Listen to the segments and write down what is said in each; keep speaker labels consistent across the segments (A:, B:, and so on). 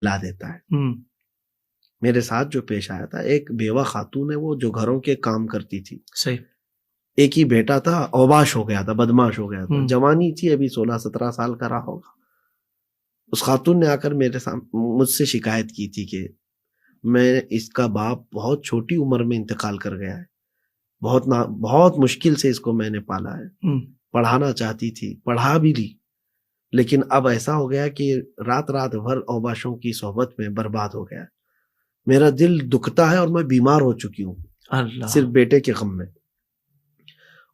A: لا دیتا ہے. میرے ساتھ جو پیش آیا تھا، ایک بیوہ خاتون ہے وہ جو گھروں کے کام کرتی تھی.
B: صحیح.
A: ایک ہی بیٹا تھا، اوباش ہو گیا تھا، بدماش ہو گیا تھا. جوانی تھی، ابھی 16-17 سال کا رہا ہوگا. اس خاتون نے آ کر مجھ سے شکایت کی تھی کہ اس کا باپ بہت چھوٹی عمر میں انتقال کر گیا ہے، بہت مشکل سے اس کو میں نے پالا ہے. پڑھانا چاہتی تھی، پڑھا بھی لی، لیکن اب ایسا ہو گیا کہ رات رات بھر اوباشوں کی صحبت میں برباد ہو گیا. میرا دل دکھتا ہے اور میں بیمار ہو چکی ہوں صرف بیٹے کے غم میں.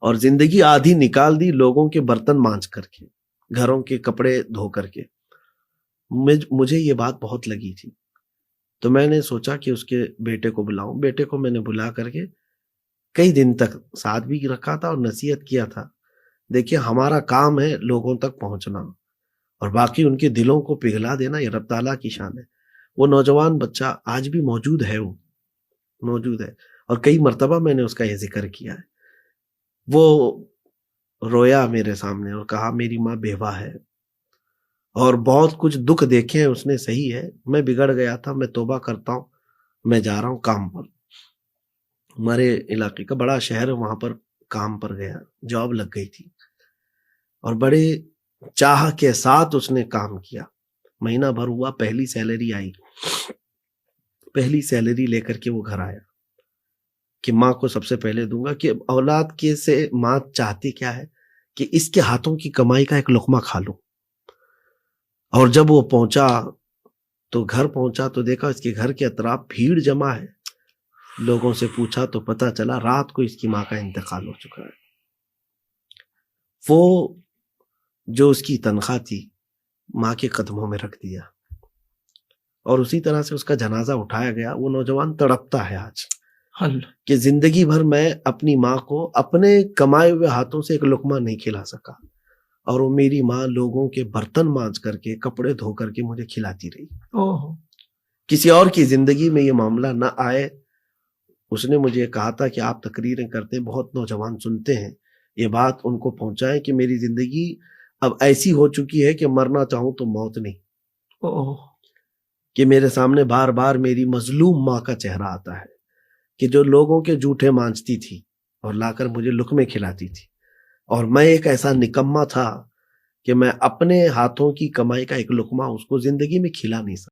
A: اور زندگی آدھی نکال دی لوگوں کے برتن مانج کر کے، گھروں کے کپڑے دھو کر کے. مجھے یہ بات بہت لگی تھی، تو میں نے سوچا کہ اس کے بیٹے کو بلاؤں. بیٹے کو میں نے بلا کر کے کئی دن تک ساتھ بھی رکھا تھا اور نصیحت کیا تھا. دیکھیے، ہمارا کام ہے لوگوں تک پہنچنا، اور باقی ان کے دلوں کو پگھلا دینا یہ رب تعالیٰ کی شان ہے. وہ نوجوان بچہ آج بھی موجود ہے، وہ موجود ہے، اور کئی مرتبہ میں نے اس کا یہ ذکر کیا ہے. وہ رویا میرے سامنے اور کہا میری ماں بیوہ ہے اور بہت کچھ دکھ دیکھے ہیں اس نے. صحیح ہے، میں بگڑ گیا تھا، میں توبہ کرتا ہوں، میں جا رہا ہوں کام پر. ہمارے علاقے کا بڑا شہر، وہاں پر کام پر گیا، جاب لگ گئی تھی، اور بڑے چاہ کے ساتھ اس نے کام کیا. مہینہ بھر ہوا، پہلی سیلری آئی. پہلی سیلری لے کر کے وہ گھر آیا کہ ماں کو سب سے پہلے دوں گا. کہ اولاد کے سے ماں چاہتی کیا ہے کہ اس کے ہاتھوں کی کمائی کا ایک لقمہ کھا لوں. اور جب وہ پہنچا تو گھر پہنچا تو دیکھا اس کے گھر کے اطراف بھیڑ جمع ہے. لوگوں سے پوچھا تو پتا چلا رات کو اس کی ماں کا انتقال ہو چکا ہے. وہ جو اس کی تنخواہ تھی ماں کے قدموں میں رکھ دیا، اور اسی طرح سے اس کا جنازہ اٹھایا گیا. وہ نوجوان تڑپتا ہے آج کہ زندگی بھر میں اپنی ماں کو اپنے کمائے ہوئے ہاتھوں سے ایک لقمہ نہیں کھلا سکا، اور وہ میری ماں لوگوں کے برتن مانج کر کے، کپڑے دھو کر کے مجھے کھلاتی رہی. کسی اور کی زندگی میں یہ معاملہ نہ آئے. اس نے مجھے کہا تھا کہ آپ تقریریں کرتے ہیں، بہت نوجوان سنتے ہیں، یہ بات ان کو پہنچائیں کہ میری زندگی اب ایسی ہو چکی ہے کہ مرنا چاہوں تو موت نہیں. کہ میرے سامنے بار بار میری مظلوم ماں کا چہرہ آتا ہے کہ جو لوگوں کے جھوٹے مانجتی تھی اور لا کر مجھے لقمے کھلاتی تھی، اور میں ایک ایسا نکما تھا کہ میں اپنے ہاتھوں کی کمائی کا ایک لقمہ اس کو زندگی میں کھلا نہیں سکتا.